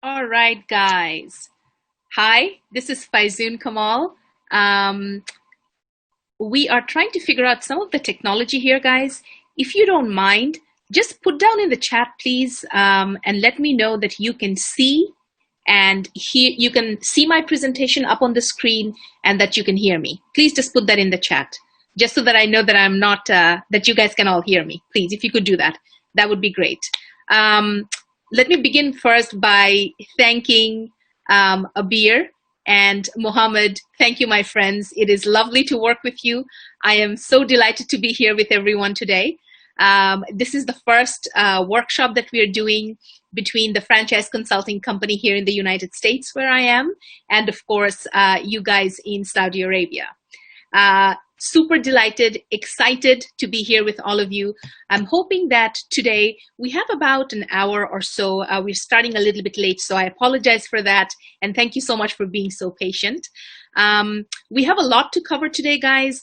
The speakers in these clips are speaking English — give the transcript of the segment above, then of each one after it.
All right, guys. Hi, this is Faizun Kamal. Um, we are trying to figure out some of the technology here, guys. If you don't mind, just put down in the chat, please, and let me know that you can see and hear. You can see my presentation up on the screen, and that you can hear me. Please just put that in the chat, just so that I know that I'm not that you guys can all hear me. Please, if you could do that, that would be great. Um, Let me begin first by thanking Abir and Mohammed. Thank you, my friends. It is lovely to work with you. I am so delighted to be here with everyone today. This is the first workshop that we are doing between the franchise consulting company here in the United States, where I am, and of course, you guys in Saudi Arabia. Super delighted, excited to be here with all of you. I'm hoping that today we have about an hour or so. We're starting a little bit late, so I apologize for that. And thank you so much for being so patient. We have a lot to cover today, guys.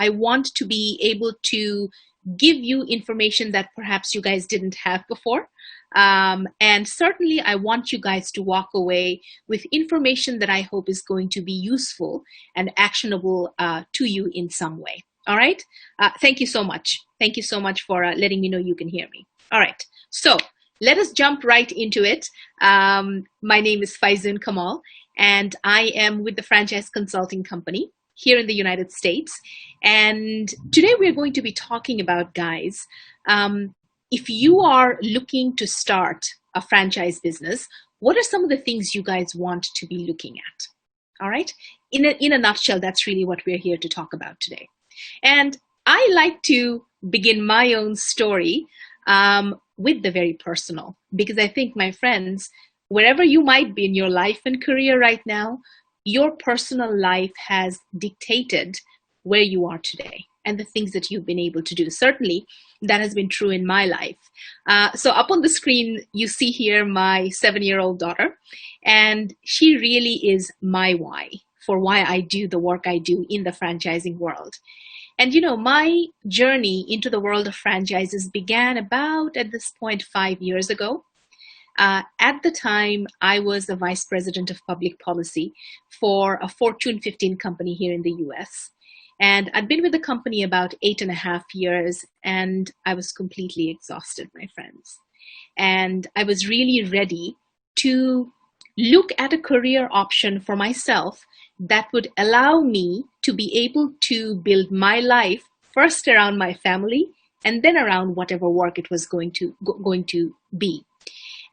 I want to be able to give you information that perhaps you guys didn't have before. And certainly I want you guys to walk away with information that I hope is going to be useful and actionable to you in some way. All right. Thank you so much. Thank you so much for letting me know you can hear me. All right. So let us jump right into it. My name is Faizun Kamal, and I am with the Franchise Consulting Company here in the United States. And today we're going to be talking about, guys, if you are looking to start a franchise business, what are some of the things you guys want to be looking at? All right. In a nutshell, that's really what we're here to talk about today. And I like to begin my own story with the very personal, because I think, my friends, wherever you might be in your life and career right now, your personal life has dictated where you are today and the things that you've been able to do. Certainly, that has been true in my life. So up on the screen, you see here my 7-year-old daughter, and she really is my why for why I do the work I do in the franchising world. And you know, my journey into the world of franchises began about at this point 5 years ago. At the time, I was the vice president of public policy for a Fortune 15 company here in the US. And I'd been with the company about 8.5 years, and I was completely exhausted, my friends. And I was really ready to look at a career option for myself that would allow me to be able to build my life first around my family and then around whatever work it was going to be.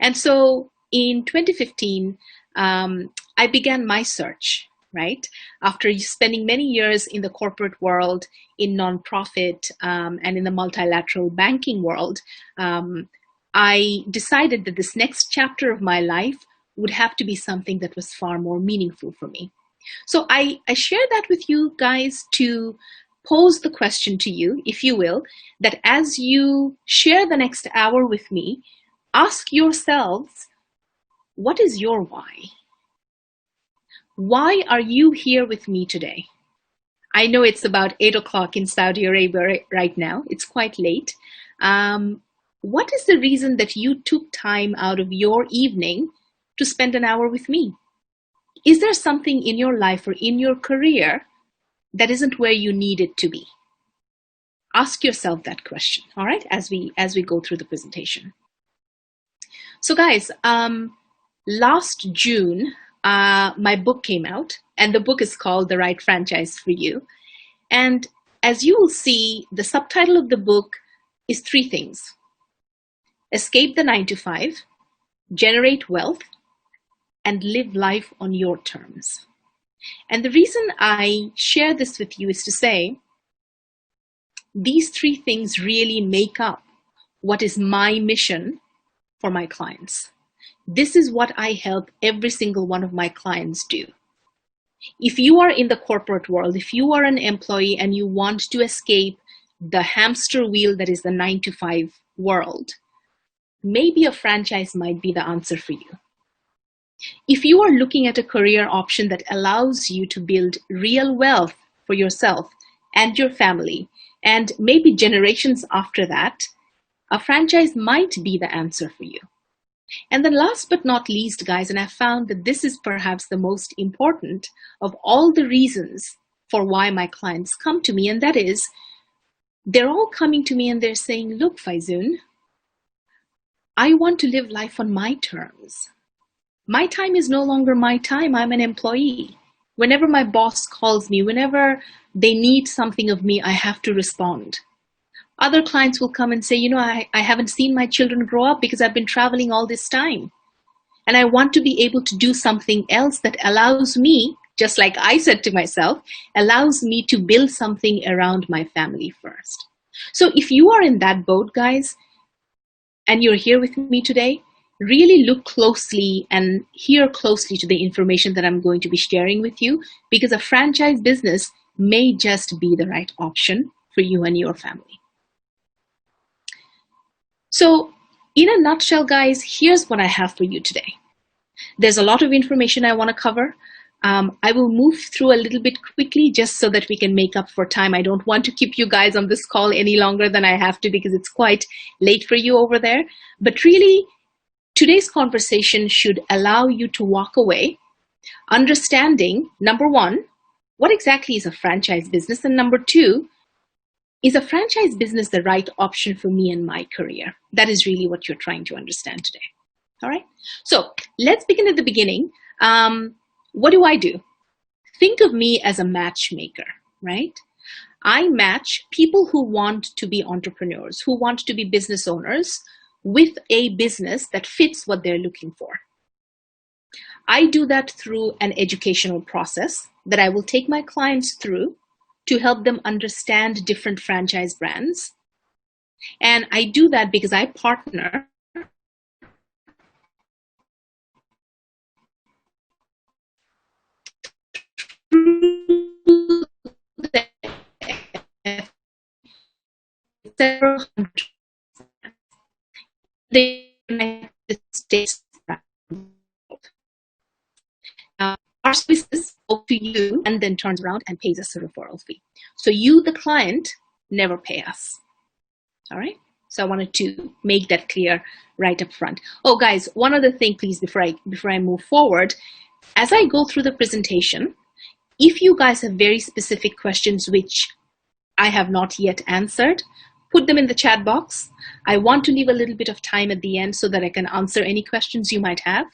And so in 2015, I began my search, right? After spending many years in the corporate world, in nonprofit, and in the multilateral banking world, I decided that this next chapter of my life would have to be something that was far more meaningful for me. So I share that with you guys to pose the question to you, if you will, that as you share the next hour with me, ask yourselves, what is your why? Why are you here with me today? I know it's about 8 o'clock in Saudi Arabia right now. It's quite late. What is the reason that you took time out of your evening to spend an hour with me? Is there something in your life or in your career that isn't where you need it to be? Ask yourself that question, all right, as we go through the presentation. So guys, last June, my book came out, and the book is called The Right Franchise for You. And as you will see, the subtitle of the book is 3 things: escape the 9 to 5, generate wealth, and live life on your terms. And the reason I share this with you is to say, these 3 things really make up what is my mission for my clients. This is what I help every single one of my clients do. If you are in the corporate world, if you are an employee and you want to escape the hamster wheel that is the 9 to 5 world, maybe a franchise might be the answer for you. If you are looking at a career option that allows you to build real wealth for yourself and your family, and maybe generations after that, a franchise might be the answer for you. And then last but not least, guys, and I found that this is perhaps the most important of all the reasons for why my clients come to me, and that is they're all coming to me and they're saying, look, Faizun, I want to live life on my terms. My time is no longer my time. I'm an employee. Whenever my boss calls me, whenever they need something of me, I have to respond. Other clients will come and say, I haven't seen my children grow up because I've been traveling all this time. And I want to be able to do something else that allows me, just like I said to myself, allows me to build something around my family first. So if you are in that boat, guys, and you're here with me today, really look closely and hear closely to the information that I'm going to be sharing with you, because a franchise business may just be the right option for you and your family. So in a nutshell, guys, here's what I have for you today. There's a lot of information I want to cover. I will move through a little bit quickly just so that we can make up for time. I don't want to keep you guys on this call any longer than I have to because it's quite late for you over there. But really, today's conversation should allow you to walk away understanding, number one, what exactly is a franchise business? And number two, is a franchise business the right option for me and my career? That is really what you're trying to understand today. All right. So let's begin at the beginning. What do I do? Think of me as a matchmaker, right? I match people who want to be entrepreneurs, who want to be business owners with a business that fits what they're looking for. I do that through an educational process that I will take my clients through to help them understand different franchise brands. And I do that because I partner several hundred the United States. Our services go to you and then turns around and pays us a referral fee. So you, the client, never pay us. All right. So I wanted to make that clear right up front. Oh, guys, one other thing, please, before I move forward, as I go through the presentation, if you guys have very specific questions which I have not yet answered, put them in the chat box. I want to leave a little bit of time at the end so that I can answer any questions you might have.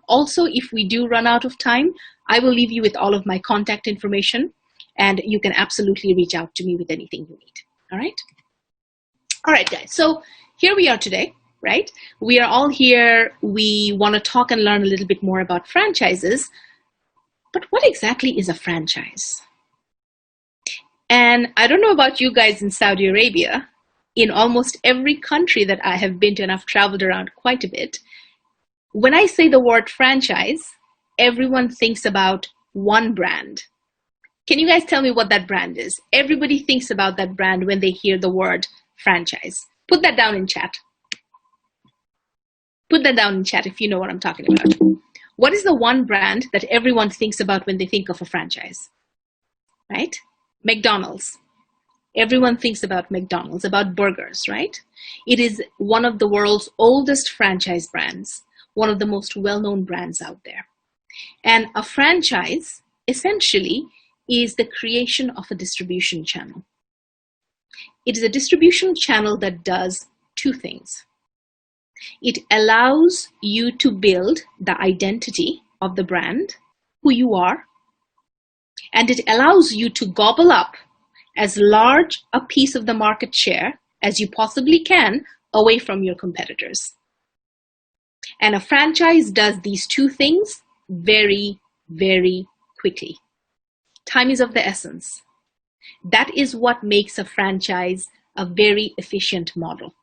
Also, if we do run out of time, I will leave you with all of my contact information, and you can absolutely reach out to me with anything you need. All right? All right, guys. So here we are today, right? We are all here. We want to talk and learn a little bit more about franchises. But what exactly is a franchise? And I don't know about you guys in Saudi Arabia. In almost every country that I have been to, and I've traveled around quite a bit, when I say the word franchise, everyone thinks about one brand. Can you guys tell me what that brand is? Everybody thinks about that brand when they hear the word franchise. Put that down in chat. Put that down in chat if you know what I'm talking about. What is the one brand that everyone thinks about when they think of a franchise? Right? McDonald's. Everyone thinks about McDonald's, about burgers, right? It is one of the world's oldest franchise brands, one of the most well-known brands out there. And a franchise, essentially, is the creation of a distribution channel. It is a distribution channel that does two things. It allows you to build the identity of the brand, who you are, and it allows you to gobble up as large a piece of the market share as you possibly can away from your competitors. And a franchise does these two things very, very quickly. Time is of the essence. That is what makes a franchise a very efficient model.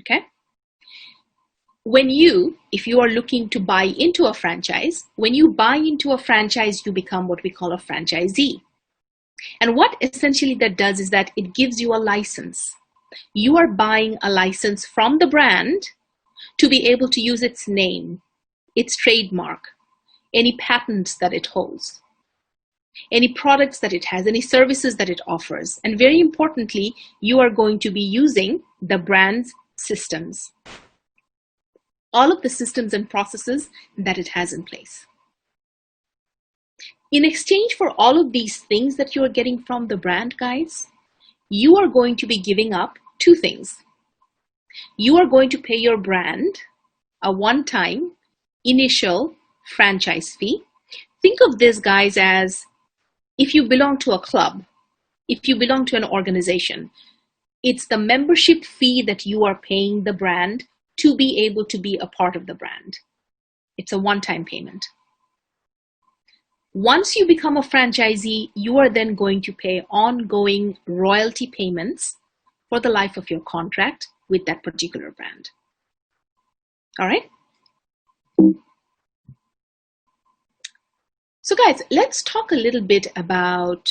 Okay? If you are looking to buy into a franchise, when you buy into a franchise, you become what we call a franchisee. And what essentially that does is that it gives you a license. You are buying a license from the brand to be able to use its name, its trademark, any patents that it holds, any products that it has, any services that it offers. And very importantly, you are going to be using the brand's systems. all of the systems and processes that it has in place. In exchange for all of these things that you are getting from the brand, guys, you are going to be giving up two things. You are going to pay your brand a one-time initial franchise fee. Think of this, guys, as if you belong to a club, if you belong to an organization, it's the membership fee that you are paying the brand to be able to be a part of the brand. It's a one-time payment. Once you become a franchisee, you are then going to pay ongoing royalty payments for the life of your contract with that particular brand. All right? So guys, let's talk a little bit about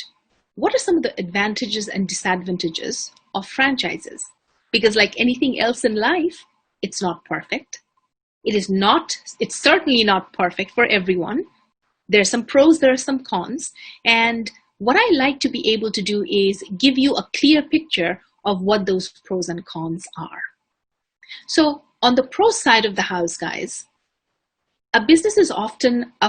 what are some of the advantages and disadvantages of franchises. Because like anything else in life, it's not perfect. It's certainly not perfect for everyone. There are some pros, there are some cons. And what I like to be able to do is give you a clear picture of what those pros and cons are. So on the pro side of the house, guys, a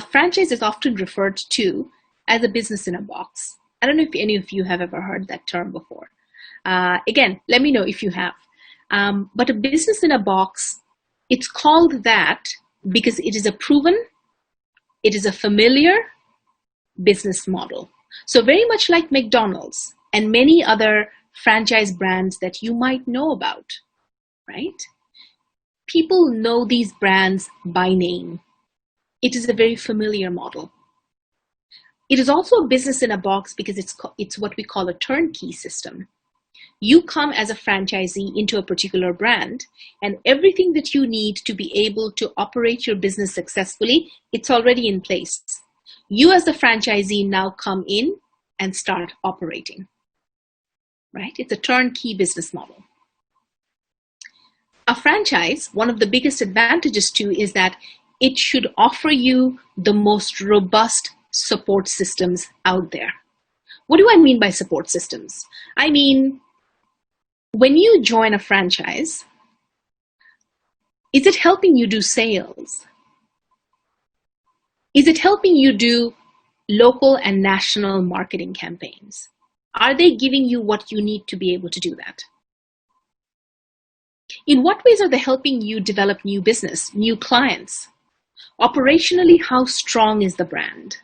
franchise is often referred to as a business in a box. I don't know if any of you have ever heard that term before. Again, let me know if you have. But a business in a box, it's called that because it is a familiar business model. So very much like McDonald's and many other franchise brands that you might know about, right? People know these brands by name. It is a very familiar model. It is also a business in a box because it's what we call a turnkey system. You come as a franchisee into a particular brand, and everything that you need to be able to operate your business successfully, it's already in place. You as the franchisee now come in and start operating, right? It's a turnkey business model. A franchise, one of the biggest advantages too, is that it should offer you the most robust support systems out there. What do I mean by support systems? I mean, when you join a franchise, is it helping you do sales? Is it helping you do local and national marketing campaigns? Are they giving you what you need to be able to do that? In what ways are they helping you develop new business, new clients? Operationally, how strong is the brand?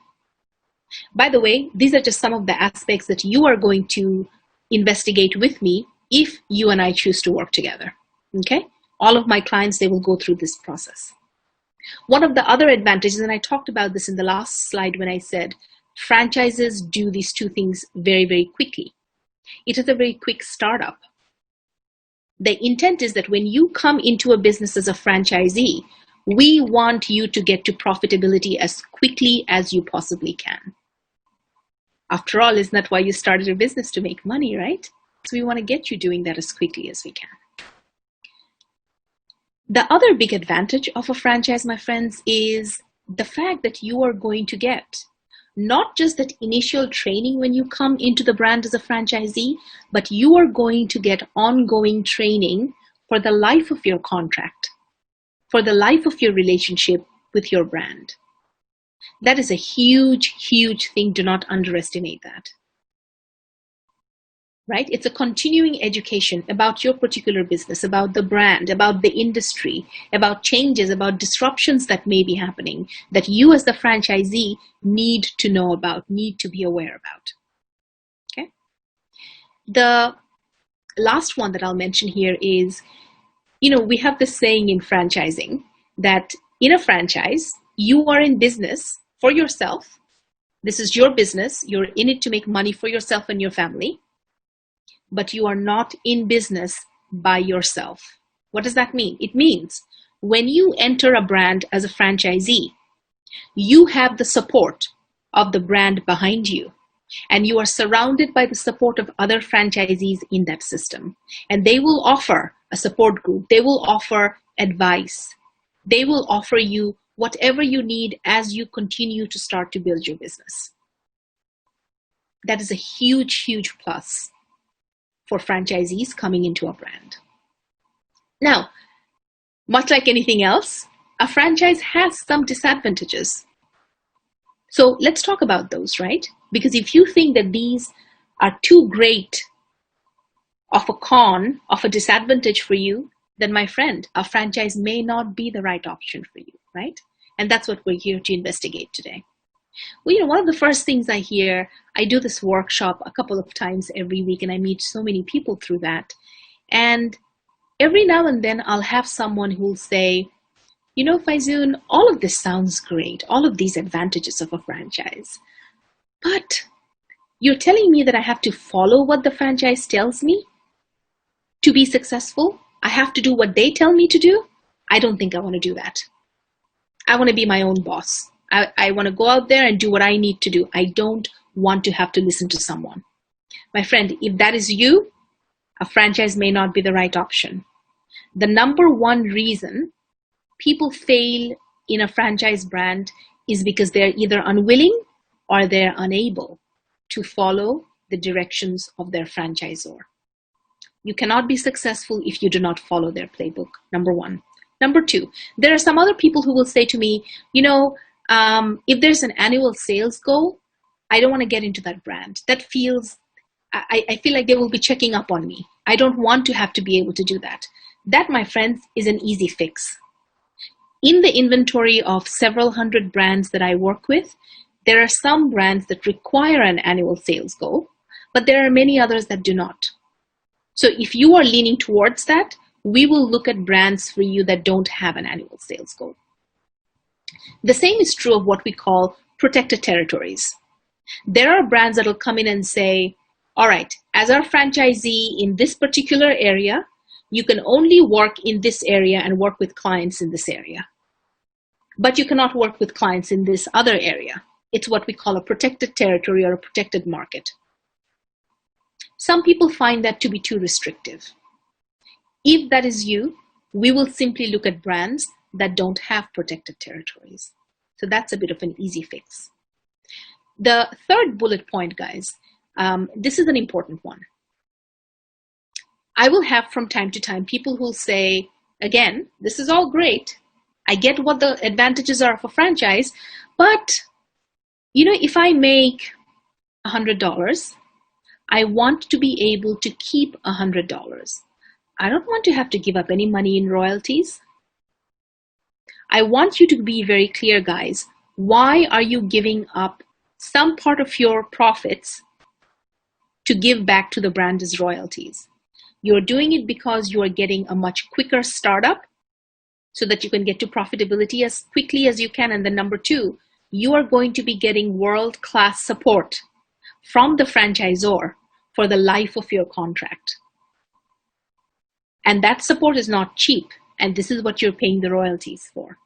By the way, these are just some of the aspects that you are going to investigate with me if you and I choose to work together, okay? All of my clients, they will go through this process. One of the other advantages, and I talked about this in the last slide when I said franchises do these two things very, very quickly. It is a very quick startup. The intent is that when you come into a business as a franchisee, we want you to get to profitability as quickly as you possibly can. After all, isn't that why you started a business, to make money, right? So we want to get you doing that as quickly as we can. The other big advantage of a franchise, my friends, is the fact that you are going to get not just that initial training when you come into the brand as a franchisee, but you are going to get ongoing training for the life of your contract, for the life of your relationship with your brand. That is a huge, huge thing. Do not underestimate that. Right? It's a continuing education about your particular business, about the brand, about the industry, about changes, about disruptions that may be happening that you as the franchisee need to know about, need to be aware about. Okay? The last one that I'll mention here is, we have this saying in franchising that in a franchise, you are in business for yourself. This is your business. You're in it to make money for yourself and your family. But you are not in business by yourself. What does that mean? It means when you enter a brand as a franchisee, you have the support of the brand behind you, and you are surrounded by the support of other franchisees in that system. And they will offer a support group. They will offer advice. They will offer you whatever you need as you continue to start to build your business. That is a huge, huge plus for franchisees coming into a brand. Now, Much like anything else, a franchise has some disadvantages. So let's talk about those, right? Because if you think that these are too great of a con, of a disadvantage for you, then my friend, a franchise may not be the right option for you, right? And that's what we're here to investigate today. Well, one of the first things I hear, I do this workshop a couple of times every week, and I meet so many people through that. And every now and then I'll have someone who'll say, Faizun, all of this sounds great, all of these advantages of a franchise. But you're telling me that I have to follow what the franchise tells me to be successful? I have to do what they tell me to do? I don't think I want to do that. I want to be my own boss. I want to go out there and do what I need to do. I don't want to have to listen to someone. My friend, if that is you, a franchise may not be the right option. The number one reason people fail in a franchise brand is because they're either unwilling or they're unable to follow the directions of their franchisor. You cannot be successful if you do not follow their playbook, number one. Number two, there are some other people who will say to me, if there's an annual sales goal, I don't want to get into that brand. That feels, I feel like they will be checking up on me. I don't want to have to be able to do that. That, my friends, is an easy fix. In the inventory of several hundred brands that I work with, there are some brands that require an annual sales goal, but there are many others that do not. So if you are leaning towards that, we will look at brands for you that don't have an annual sales goal. The same is true of what we call protected territories. There are brands that will come in and say, all right, as our franchisee in this particular area, you can only work in this area and work with clients in this area. But you cannot work with clients in this other area. It's what we call a protected territory or a protected market. Some people find that to be too restrictive. If that is you, we will simply look at brands that don't have protected territories. So that's a bit of an easy fix. The third bullet point, guys, this is an important one. I will have from time to time people who will say, again, this is all great. I get what the advantages are of a franchise, but if I make $100, I want to be able to keep $100. I don't want to have to give up any money in royalties. I want you to be very clear, guys. Why are you giving up some part of your profits to give back to the brand as royalties? You're doing it because you are getting a much quicker startup so that you can get to profitability as quickly as you can. And then number two, you are going to be getting world-class support from the franchisor for the life of your contract. And that support is not cheap. And this is what you're paying the royalties for.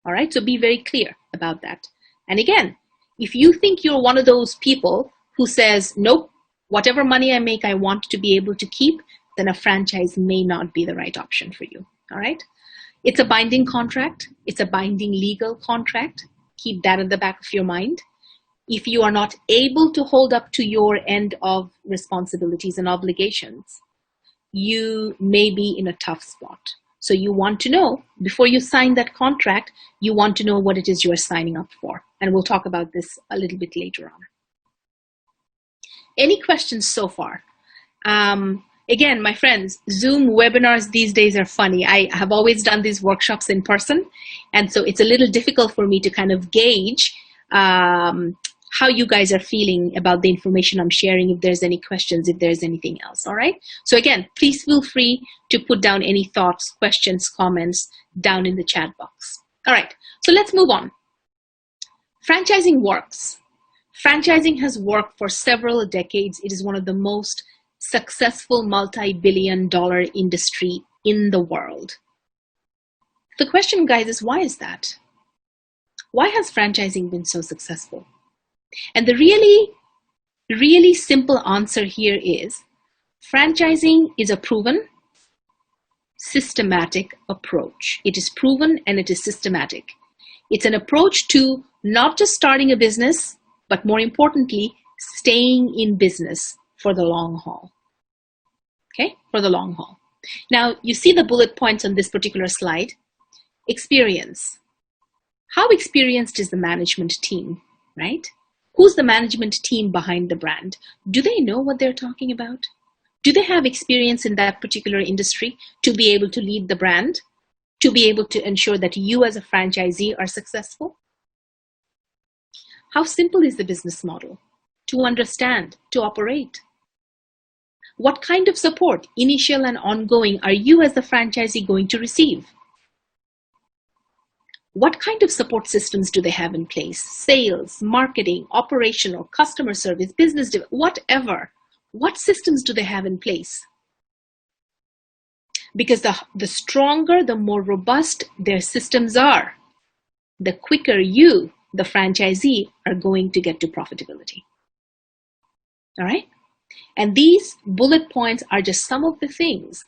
All right, so be very clear about that. And again, if you think you're one of those people who says, nope, whatever money I make, I want to be able to keep, then a franchise may not be the right option for you. All right, it's a binding contract. It's a binding legal contract. Keep that in the back of your mind. If you are not able to hold up to your end of responsibilities and obligations, you may be in a tough spot. So you want to know, before you sign that contract, you want to know what it is you are signing up for. And we'll talk about this a little bit later on. Any questions so far? Again, my friends, Zoom webinars these days are funny. I have always done these workshops in person. And so it's a little difficult for me to kind of gauge how you guys are feeling about the information I'm sharing, if there's any questions, if there's anything else, all right? So again, please feel free to put down any thoughts, questions, comments down in the chat box. All right, so let's move on. Franchising works. Franchising has worked for several decades. It is one of the most successful multi-billion-dollar industry in the world. The question, guys, is why is that? Why has franchising been so successful? And the really simple answer here is franchising is a proven, systematic approach. It is proven and it is systematic. It's an approach to not just starting a business, but more importantly, staying in business for the long haul. Okay, for the long haul. Now, you see the bullet points on this particular slide. Experience. How experienced is the management team, right? Who's the management team behind the brand? Do they know what they're talking about? Do they have experience in that particular industry to be able to lead the brand, to be able to ensure that you as a franchisee are successful? How simple is the business model to understand, to operate? What kind of support, initial and ongoing, are you as the franchisee going to receive? What kind of support systems do they have in place? Sales, marketing, operational, customer service, whatever. What systems do they have in place? Because the stronger, the more robust their systems are, the quicker you, the franchisee, are going to get to profitability. All right? And these bullet points are just some of the things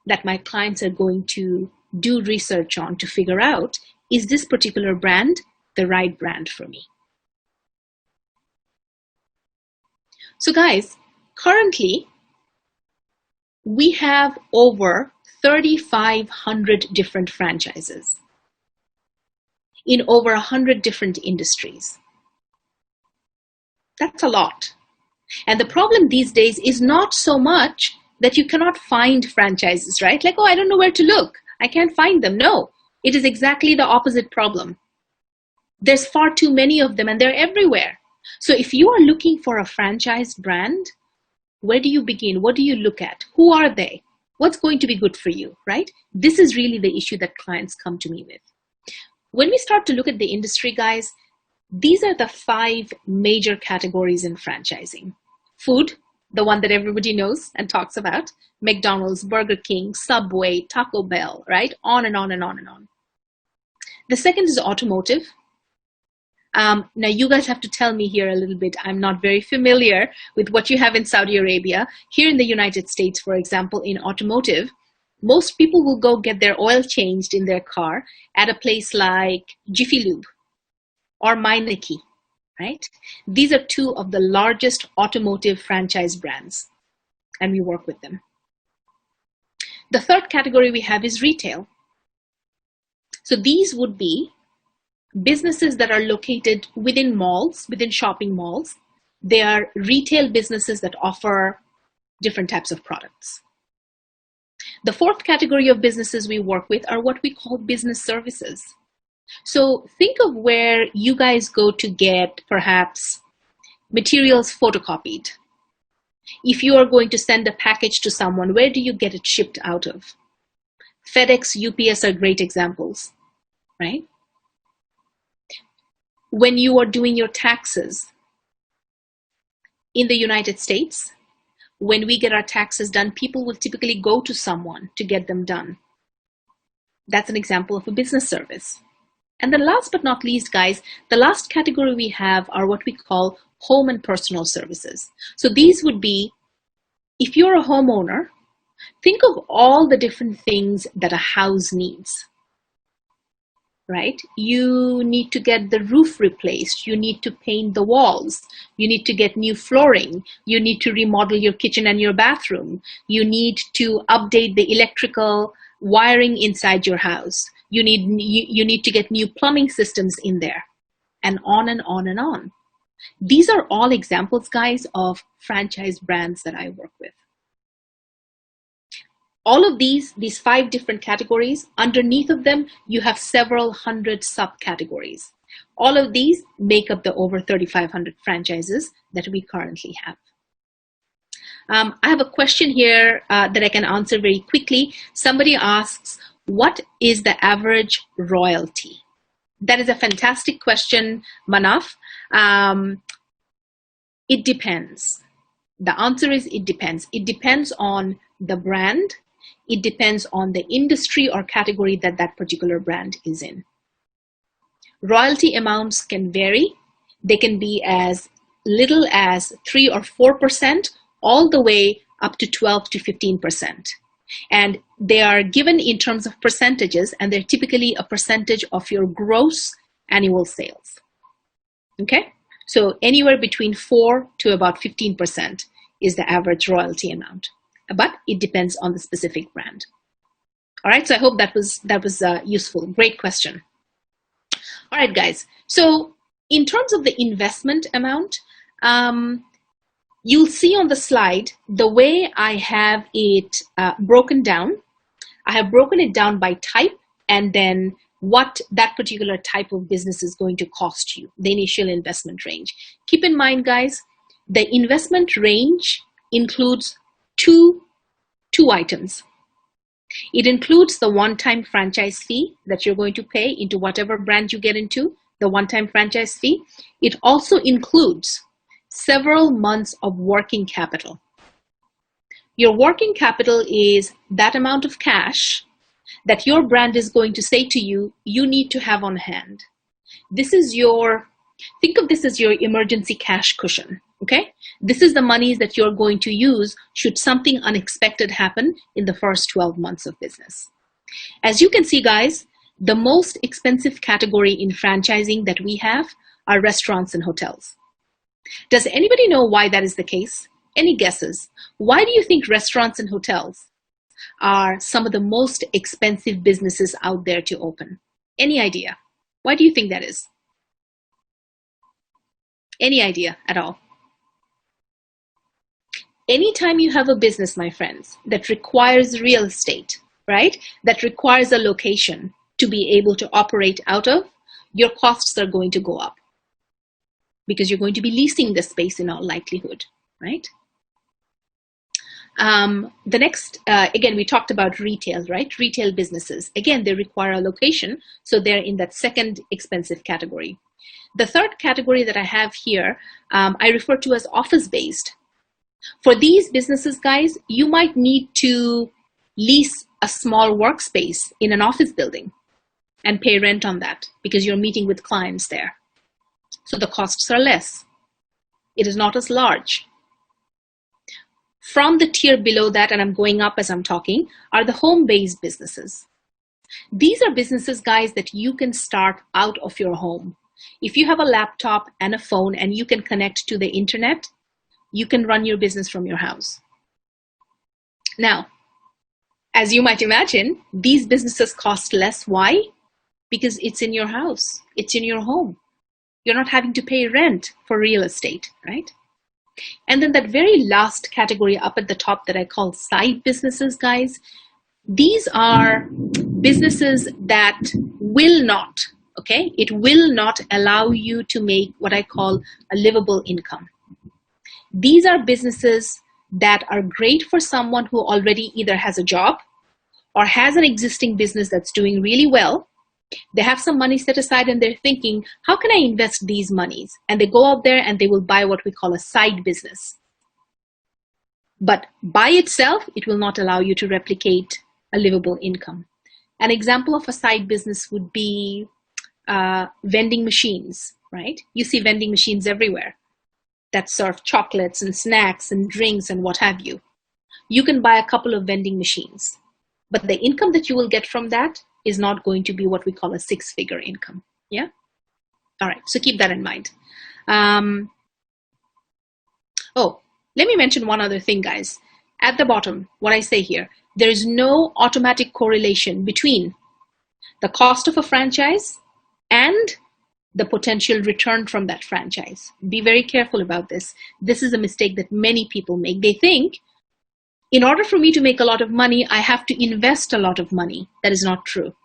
that my clients are going to do research on to figure out, is this particular brand the right brand for me? So guys, currently we have over 3,500 different franchises in over 100 different industries. That's a lot. And the problem these days is not so much that you cannot find franchises, right? Like, oh, I don't know where to look. I can't find them. No, it is exactly the opposite problem. There's far too many of them and they're everywhere. So if you are looking for a franchise brand, where do you begin? What do you look at? Who are they? What's going to be good for you, right? This is really the issue that clients come to me with. When we start to look at the industry, guys, these are the 5 major categories in franchising. Food, the one that everybody knows and talks about. McDonald's, Burger King, Subway, Taco Bell, right? On and on and on and on. The second is automotive. Now you guys have to tell me here a little bit. I'm not very familiar with what you have in Saudi Arabia. Here in the United States, for example, in automotive, most people will go get their oil changed in their car at a place like Jiffy Lube or Meineke, right? These are 2 of the largest automotive franchise brands, and we work with them. The third category we have is retail. So these would be businesses that are located within malls, within shopping malls. They are retail businesses that offer different types of products. The fourth category of businesses we work with are what we call business services. So think of where you guys go to get perhaps materials photocopied. If you are going to send a package to someone, where do you get it shipped out of? FedEx, UPS are great examples, right? When you are doing your taxes in the United States, when we get our taxes done, people will typically go to someone to get them done. That's an example of a business service. And then last but not least, guys, the last category we have are what we call home and personal services. So these would be, if you're a homeowner, think of all the different things that a house needs. Right? You need to get the roof replaced. You need to paint the walls. You need to get new flooring. You need to remodel your kitchen and your bathroom. You need to update the electrical wiring inside your house. You need to get new plumbing systems in there, and on and on and on. These are all examples, guys, of franchise brands that I work with. All of these 5 different categories, underneath of them, you have several hundred subcategories. All of these make up the over 3,500 franchises that we currently have. I have a question here that I can answer very quickly. Somebody asks, what is the average royalty? That is a fantastic question, Manaf. It depends. The answer is it depends. It depends on the brand. It depends on the industry or category that that particular brand is in. Royalty amounts can vary. They can be as little as 3 or 4%, all the way up to 12 to 15%. And they are given in terms of percentages, and they're typically a percentage of your gross annual sales. Okay? So anywhere between 4 to about 15% is the average royalty amount. But it depends on the specific brand. All right, so I hope that was useful. Great question. All right, guys. So in terms of the investment amount, um, you'll see on the slide the way I have it broken down. I have broken it down by type and then what that particular type of business is going to cost you, the initial investment range. Keep in mind, guys, the investment range includes two items. It includes the one-time franchise fee that you're going to pay into whatever brand you get into, the one-time franchise fee. It also includes several months of working capital. Your working capital is that amount of cash that your brand is going to say to you, you need to have on hand. Think of this as your emergency cash cushion, okay? This is the monies that you're going to use should something unexpected happen in the first 12 months of business. As you can see, guys, the most expensive category in franchising that we have are restaurants and hotels. Does anybody know why that is the case? Any guesses? Why do you think restaurants and hotels are some of the most expensive businesses out there to open? Any idea? Why do you think that is? Any idea at all? Anytime you have a business, my friends, that requires real estate, right? That requires a location to be able to operate out of, your costs are going to go up because you're going to be leasing the space in all likelihood, right? The next, again, we talked about retail, right? Retail businesses. Again, they require a location, so they're in that second expensive category. The third category that I have here, I refer to as office-based. For these businesses, guys, you might need to lease a small workspace in an office building and pay rent on that because you're meeting with clients there. So the costs are less. It is not as large. From the tier below that, and I'm going up as I'm talking, are the home-based businesses. These are businesses, guys, that you can start out of your home. If you have a laptop and a phone and you can connect to the internet, you can run your business from your house. Now, as you might imagine, these businesses cost less. Why? Because it's in your house. It's in your home. You're not having to pay rent for real estate, right? And then that very last category up at the top that I call side businesses, guys, these are businesses that will not, okay? It will not allow you to make what I call a livable income. These are businesses that are great for someone who already either has a job or has an existing business that's doing really well. They have some money set aside and they're thinking, how can I invest these monies? And they go out there and they will buy what we call a side business. But by itself, it will not allow you to replicate a livable income. An example of a side business would be vending machines, right? You see vending machines everywhere that serve chocolates and snacks and drinks and what have you. You can buy a couple of vending machines, but the income that you will get from that is not going to be what we call a six-figure income. Yeah? All right, so keep that in mind. Let me mention one other thing, guys. At the bottom, what I say here, there is no automatic correlation between the cost of a franchise and the potential return from that franchise. Be very careful about this. This is a mistake that many people make. They think, in order for me to make a lot of money, I have to invest a lot of money. That is not true.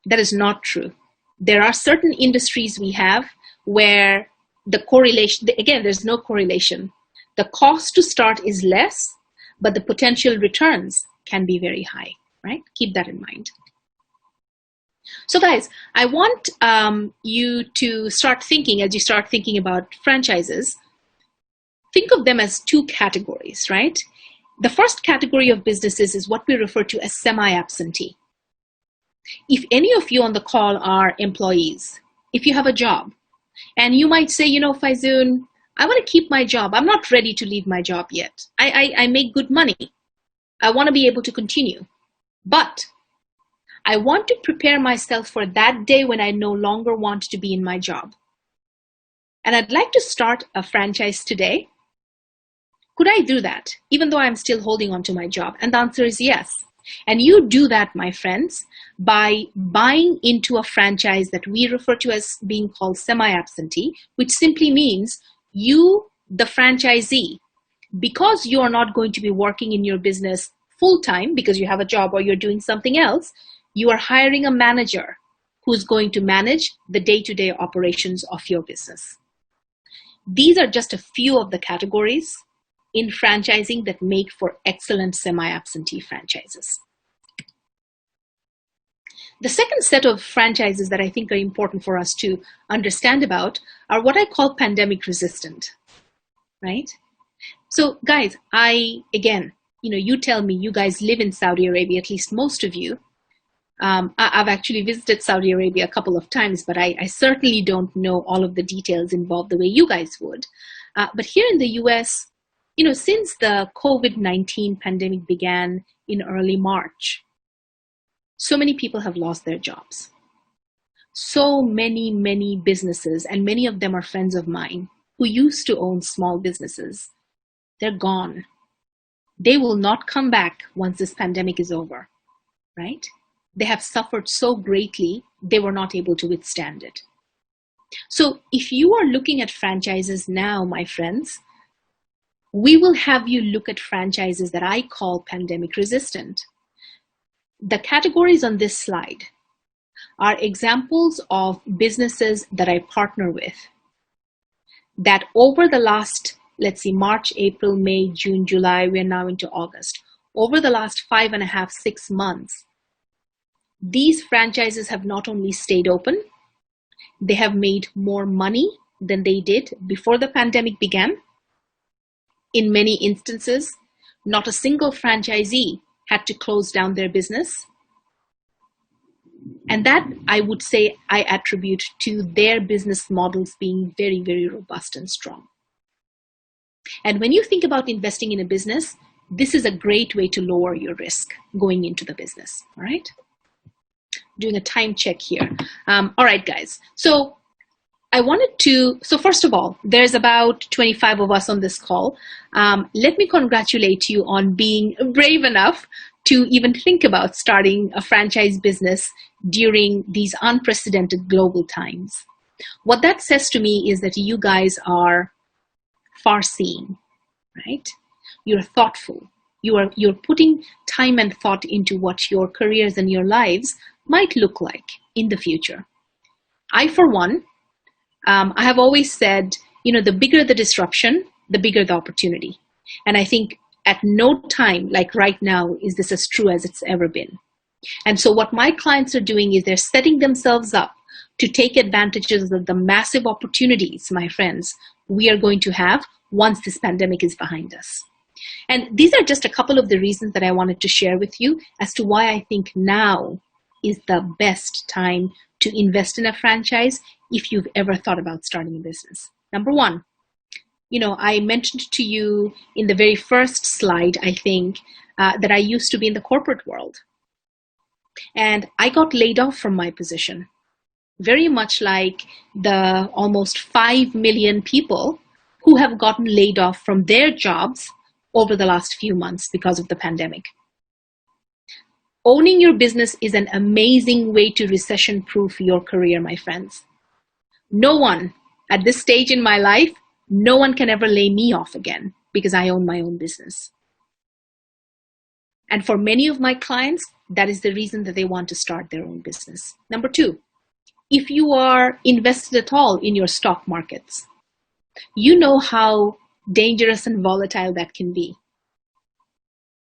That is not true. There are certain industries we have where the correlation, again, there's no correlation. The cost to start is less, but the potential returns can be very high, right? Keep that in mind. So guys, I want you to start thinking, as you start thinking about franchises, think of them as two categories, right? The first category of businesses is what we refer to as semi-absentee. If any of you on the call are employees, if you have a job, and you might say, you know, Faizun, I want to keep my job. I'm not ready to leave my job yet. I make good money. I want to be able to continue. But I want to prepare myself for that day when I no longer want to be in my job. And I'd like to start a franchise today. Could I do that, even though I'm still holding on to my job? And the answer is yes. And you do that, my friends, by buying into a franchise that we refer to as being called semi-absentee, which simply means you, the franchisee, because you are not going to be working in your business full time because you have a job or you're doing something else, you are hiring a manager who's going to manage the day-to-day operations of your business. These are just a few of the categories in franchising that make for excellent semi-absentee franchises. The second set of franchises that I think are important for us to understand about are what I call pandemic resistant, right? So guys, you tell me, you guys live in Saudi Arabia, at least most of you. I've actually visited Saudi Arabia a couple of times, but I certainly don't know all of the details involved the way you guys would. But here in the US, since the COVID-19 pandemic began in early March, so many people have lost their jobs. So many businesses, and many of them are friends of mine who used to own small businesses. They're gone. They will not come back once this pandemic is over, right? They have suffered so greatly, they were not able to withstand it. So if you are looking at franchises now, my friends, we will have you look at franchises that I call pandemic resistant. The categories on this slide are examples of businesses that I partner with that over the last, let's see, March, April, May, June, July, we're now into August. Over the last 5.5, 6 months, these franchises have not only stayed open, they have made more money than they did before the pandemic began. In many instances, not a single franchisee had to close down their business. And that, I would say, I attribute to their business models being very robust and strong. And when you think about investing in a business, this is a great way to lower your risk going into the business, all right? Doing a time check here. All right, guys. So first of all, there's about 25 of us on this call. Let me congratulate you on being brave enough to even think about starting a franchise business during these unprecedented global times. What that says to me is that you guys are far-seeing, right? You're thoughtful. You're putting time and thought into what your careers and your lives might look like in the future. I, for one, I have always said, the bigger the disruption, the bigger the opportunity. And I think at no time, like right now, is this as true as it's ever been. And so what my clients are doing is they're setting themselves up to take advantages of the massive opportunities, my friends, we are going to have once this pandemic is behind us. And these are just a couple of the reasons that I wanted to share with you as to why I think now is the best time to invest in a franchise if you've ever thought about starting a business. Number one, I mentioned to you in the very first slide, I think, that I used to be in the corporate world. And I got laid off from my position, very much like the almost 5 million people who have gotten laid off from their jobs over the last few months because of the pandemic. Owning your business is an amazing way to recession-proof your career, my friends. No one, at this stage in my life, no one can ever lay me off again because I own my own business. And for many of my clients, that is the reason that they want to start their own business. Number two, if you are invested at all in your stock markets, you know how dangerous and volatile that can be.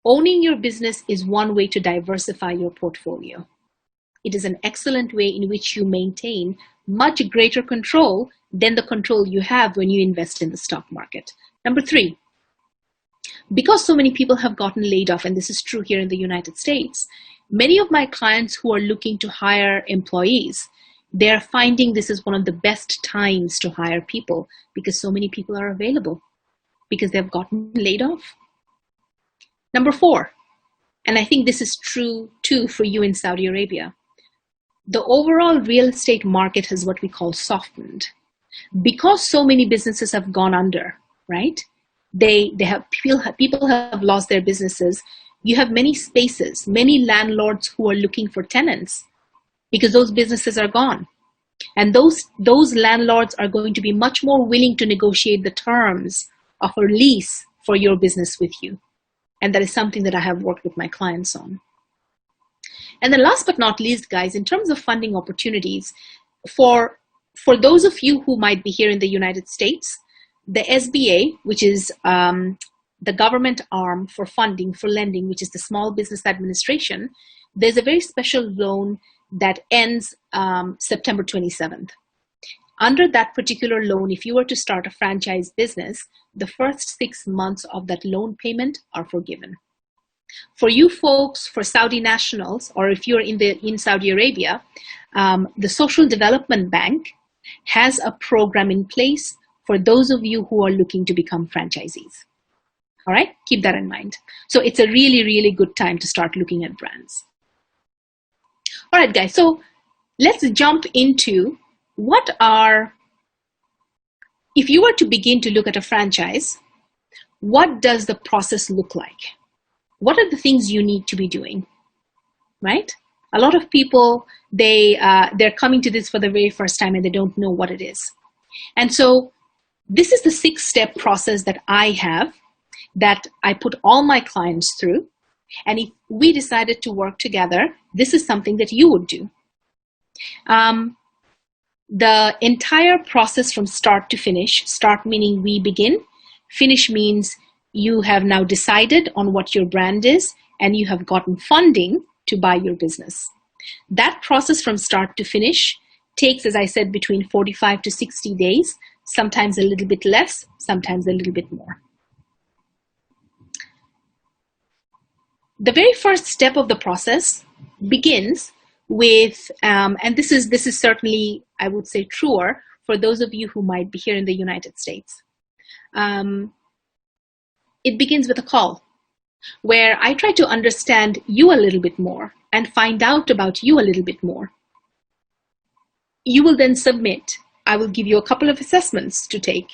Owning your business is one way to diversify your portfolio. It is an excellent way in which you maintain much greater control than the control you have when you invest in the stock market. Number three, because so many people have gotten laid off, and this is true here in the United States, many of my clients who are looking to hire employees, they're finding this is one of the best times to hire people because so many people are available because they've gotten laid off. Number four, and I think this is true too for you in Saudi Arabia, the overall real estate market has what we call softened. Because so many businesses have gone under, right? People have lost their businesses. You have many spaces, many landlords who are looking for tenants because those businesses are gone. And those landlords are going to be much more willing to negotiate the terms of a lease for your business with you. And that is something that I have worked with my clients on. And then last but not least, guys, in terms of funding opportunities, for those of you who might be here in the United States, the SBA, which is the government arm for funding, for lending, which is the Small Business Administration, there's a very special loan that ends September 27th. Under that particular loan, if you were to start a franchise business, the first 6 months of that loan payment are forgiven. For you folks, for Saudi nationals, or if you're in Saudi Arabia, the Social Development Bank has a program in place for those of you who are looking to become franchisees. All right, keep that in mind. So it's a really, really good time to start looking at brands. All right, guys, so let's jump into if you were to begin to look at a franchise, what does the process look like? What are the things you need to be doing, right? A lot of people, they're coming to this for the very first time and they don't know what it is. And so this is the 6-step process that I have, that I put all my clients through. And if we decided to work together, this is something that you would do. The entire process from start to finish, start meaning we begin, finish means you have now decided on what your brand is and you have gotten funding to buy your business. That process from start to finish takes, as I said, between 45 to 60 days, sometimes a little bit less, sometimes a little bit more. The very first step of the process begins with, and this is certainly, I would say, truer for those of you who might be here in the United States. It begins with a call where I try to understand you a little bit more and find out about you a little bit more. You will then submit. I will give you a couple of assessments to take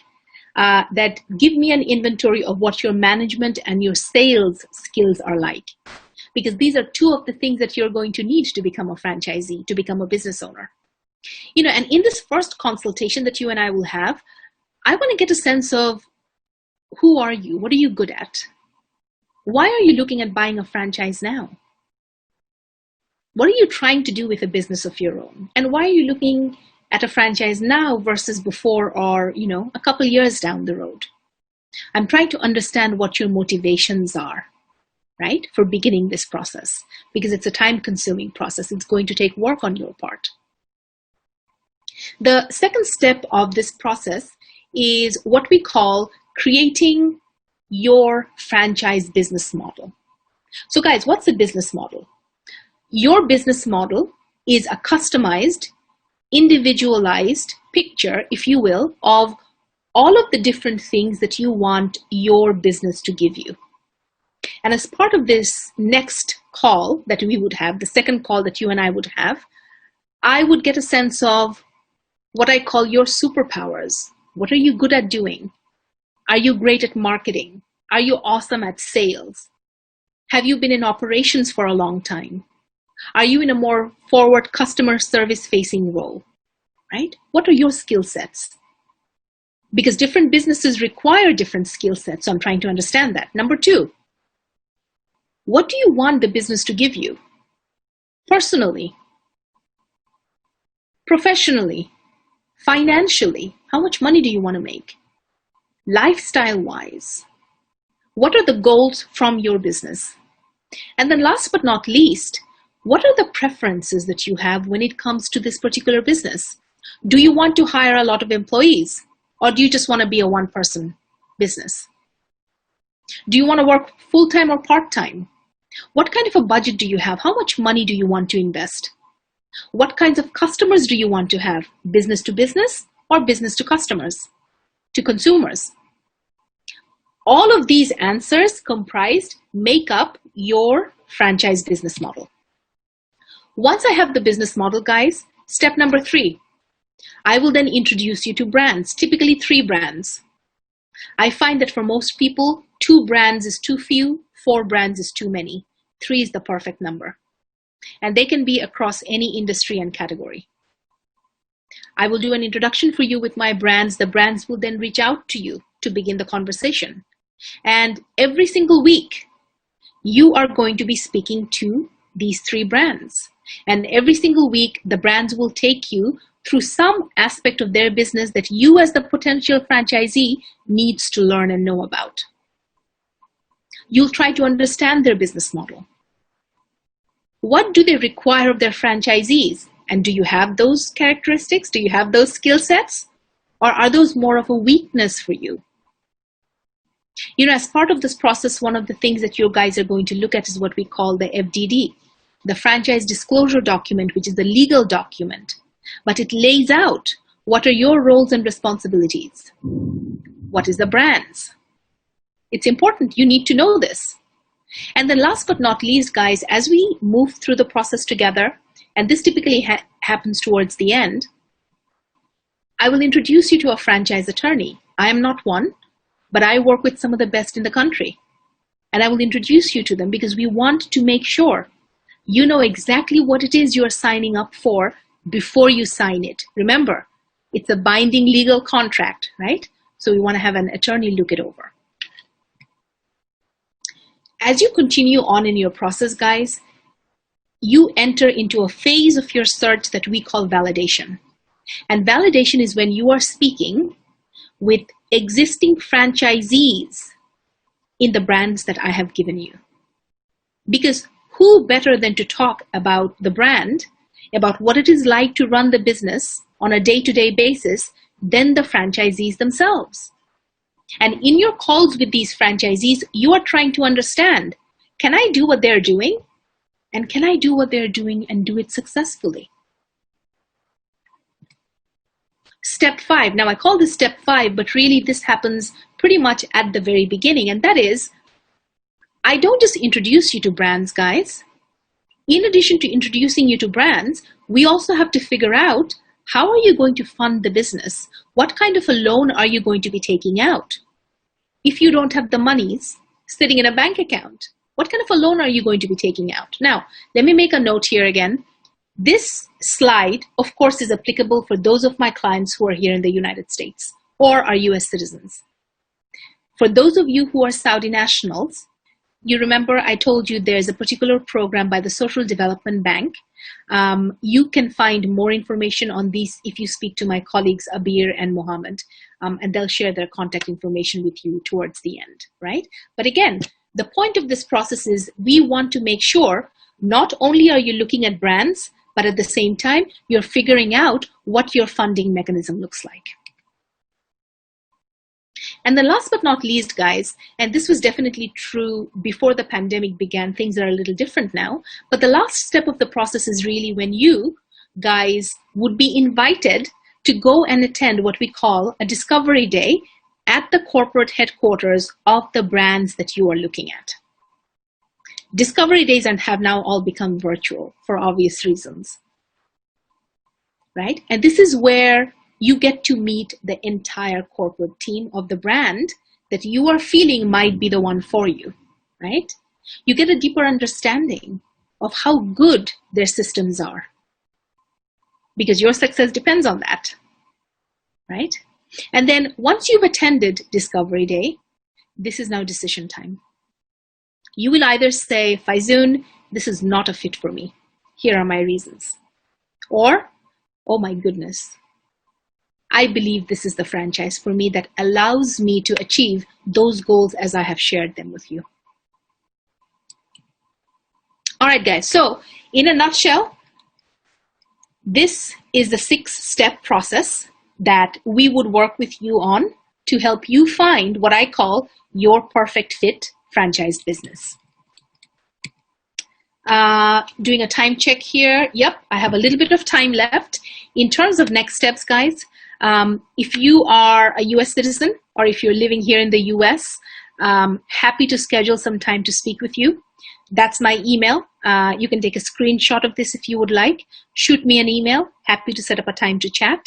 that give me an inventory of what your management and your sales skills are like. Because these are two of the things that you're going to need to become a franchisee, to become a business owner. And in this first consultation that you and I will have, I want to get a sense of who are you? What are you good at? Why are you looking at buying a franchise now? What are you trying to do with a business of your own? And why are you looking at a franchise now versus before, or, a couple years down the road? I'm trying to understand what your motivations are, right, for beginning this process, because it's a time-consuming process. It's going to take work on your part. The second step of this process is what we call creating your franchise business model. So guys, what's a business model? Your business model is a customized, individualized picture, if you will, of all of the different things that you want your business to give you. And as part of this next call that we would have, the second call that you and I would have, I would get a sense of what I call your superpowers. What are you good at doing? Are you great at marketing? Are you awesome at sales? Have you been in operations for a long time? Are you in a more forward customer service facing role, right? What are your skill sets? Because different businesses require different skill sets. So I'm trying to understand that. Number 2, what do you want the business to give you? Personally, professionally, financially, how much money do you want to make? Lifestyle-wise, what are the goals from your business? And then last but not least, what are the preferences that you have when it comes to this particular business? Do you want to hire a lot of employees, or do you just want to be a one-person business? Do you want to work full-time or part-time? What kind of a budget do you have? How much money do you want to invest? What kinds of customers do you want to have? Business to business or business to customers, to consumers? All of these answers comprised make up your franchise business model. Once I have the business model, guys, step number 3, I will then introduce you to brands, typically 3 brands. I find that for most people, 2 brands is too few, 4 brands is too many. 3 is the perfect number. And they can be across any industry and category. I will do an introduction for you with my brands. The brands will then reach out to you to begin the conversation. And every single week, you are going to be speaking to these 3 brands. And every single week, the brands will take you through some aspect of their business that you as the potential franchisee needs to learn and know about. You'll try to understand their business model. What do they require of their franchisees? And do you have those characteristics? Do you have those skill sets? Or are those more of a weakness for you? You know, as part of this process, one of the things that you guys are going to look at is what we call the FDD, the franchise disclosure document, which is the legal document. But it lays out what are your roles and responsibilities. What is the brands? It's important. You need to know this. And then last but not least, guys, as we move through the process together, and this typically happens towards the end, I will introduce you to a franchise attorney. I am not one, but I work with some of the best in the country. And I will introduce you to them because we want to make sure you know exactly what it is you're signing up for before you sign it. Remember, it's a binding legal contract, right? So we want to have an attorney look it over. As you continue on in your process, guys, you enter into a phase of your search that we call validation. And validation is when you are speaking with existing franchisees in the brands that I have given you. Because who better than to talk about the brand, about what it is like to run the business on a day-to-day basis than the franchisees themselves? And in your calls with these franchisees, you are trying to understand, can I do what they're doing? And can I do what they're doing and do it successfully? Step 5. Now I call this step 5, but really this happens pretty much at the very beginning. And that is, I don't just introduce you to brands, guys. In addition to introducing you to brands, we also have to figure out, how are you going to fund the business? What kind of a loan are you going to be taking out? If you don't have the monies sitting in a bank account, what kind of a loan are you going to be taking out? Now, let me make a note here again. This slide, of course, is applicable for those of my clients who are here in the United States or are US citizens. For those of you who are Saudi nationals, you remember I told you there's a particular program by the Social Development Bank. You can find more information on these if you speak to my colleagues Abir and Mohammed, and they'll share their contact information with you towards the end, right? But again, the point of this process is we want to make sure not only are you looking at brands, but at the same time, you're figuring out what your funding mechanism looks like. And then last but not least, guys, and this was definitely true before the pandemic began, things are a little different now, but the last step of the process is really when you guys would be invited to go and attend what we call a discovery day at the corporate headquarters of the brands that you are looking at. Discovery days have now all become virtual for obvious reasons, right? And this is where you get to meet the entire corporate team of the brand that you are feeling might be the one for you, right? You get a deeper understanding of how good their systems are because your success depends on that, right? And then once you've attended Discovery Day, this is now decision time. You will either say, Faizun, this is not a fit for me. Here are my reasons. Or, oh my goodness, I believe this is the franchise for me that allows me to achieve those goals as I have shared them with you. All right, guys. So in a nutshell, this is the 6-step process that we would work with you on to help you find what I call your perfect fit franchised business. Doing a time check here. Yep, I have a little bit of time left. In terms of next steps, guys, if you are a US citizen or if you're living here in the US, happy to schedule some time to speak with you. That's my email. You can take a screenshot of this if you would like. Shoot me an email. Happy to set up a time to chat.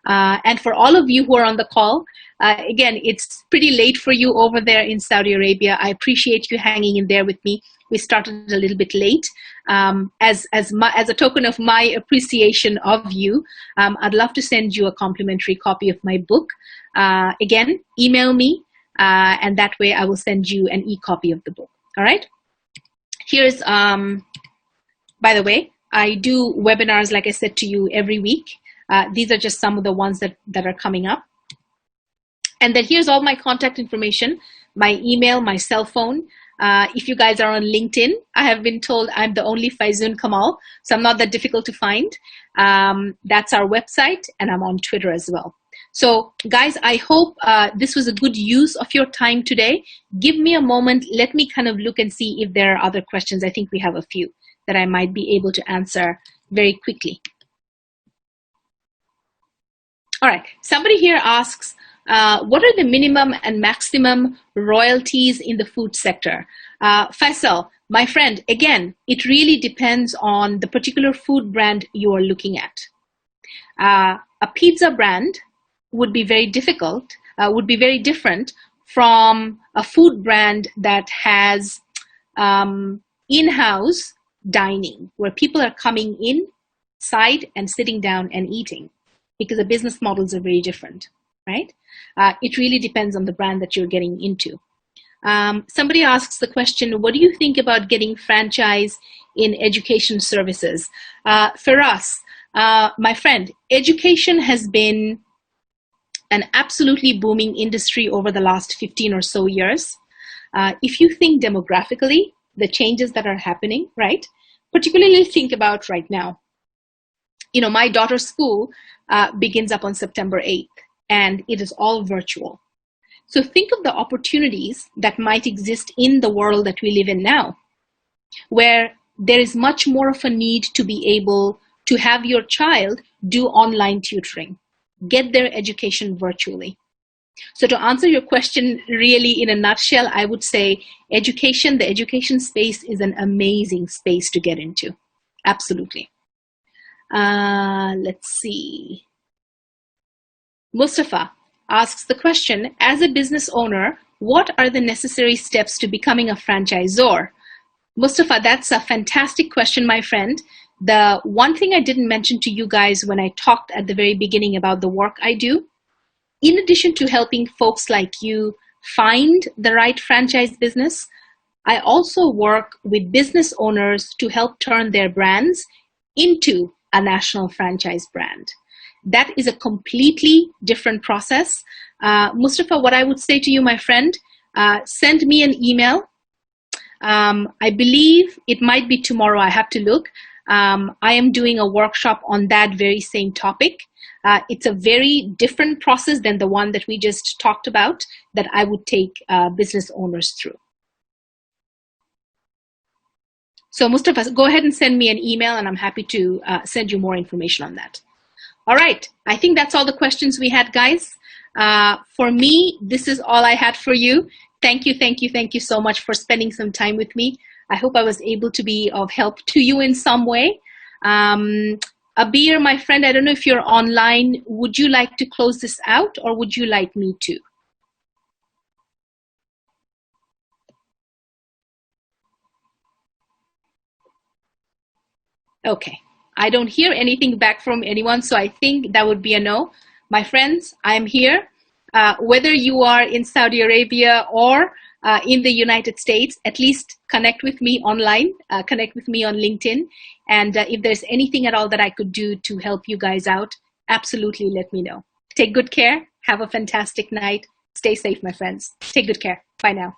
And for all of you who are on the call, again, it's pretty late for you over there in Saudi Arabia. I appreciate you hanging in there with me. We started a little bit late. As a token of my appreciation of you, I'd love to send you a complimentary copy of my book. Again, email me, and that way I will send you an e-copy of the book. All right? Here's, by the way, I do webinars, like I said to you, every week. These are just some of the ones that are coming up. And then here's all my contact information, my email, my cell phone. If you guys are on LinkedIn, I have been told I'm the only Faizun Kamal, so I'm not that difficult to find. That's our website, and I'm on Twitter as well. So guys, I hope this was a good use of your time today. Give me a moment. Let me kind of look and see if there are other questions. I think we have a few that I might be able to answer very quickly. All right, somebody here asks, what are the minimum and maximum royalties in the food sector? Faisal, my friend, again, it really depends on the particular food brand you are looking at. A pizza brand would be very difficult, would be very different from a food brand that has in-house dining, where people are coming inside and sitting down and eating, because the business models are very different, right? It really depends on the brand that you're getting into. Somebody asks the question, what do you think about getting franchise in education services? For us, my friend, education has been an absolutely booming industry over the last 15 or so years. If you think demographically, the changes that are happening, right? Particularly think about right now. You know, my daughter's school begins up on September 8th, and it is all virtual. So think of the opportunities that might exist in the world that we live in now, where there is much more of a need to be able to have your child do online tutoring, get their education virtually. So to answer your question really in a nutshell, I would say education, the education space is an amazing space to get into. Absolutely. Let's see. Mustafa asks the question, as a business owner, what are the necessary steps to becoming a franchisor? Mustafa, that's a fantastic question, my friend. The one thing I didn't mention to you guys when I talked at the very beginning about the work I do, in addition to helping folks like you find the right franchise business, I also work with business owners to help turn their brands into a national franchise brand. That is a completely different process. Mustafa, what I would say to you, my friend, send me an email. I believe it might be tomorrow. I have to look. I am doing a workshop on that very same topic. It's a very different process than the one that we just talked about that I would take business owners through. So Mustafa, go ahead and send me an email, and I'm happy to send you more information on that. All right, I think that's all the questions we had, guys. For me, this is all I had for you. Thank you so much for spending some time with me. I hope I was able to be of help to you in some way. Abir, my friend, I don't know if you're online. Would you like to close this out, or would you like me to? Okay, I don't hear anything back from anyone, so I think that would be a no. My friends, I'm here. Whether you are in Saudi Arabia or in the United States, at least connect with me online, connect with me on LinkedIn. And if there's anything at all that I could do to help you guys out, absolutely let me know. Take good care. Have a fantastic night. Stay safe, my friends. Take good care. Bye now.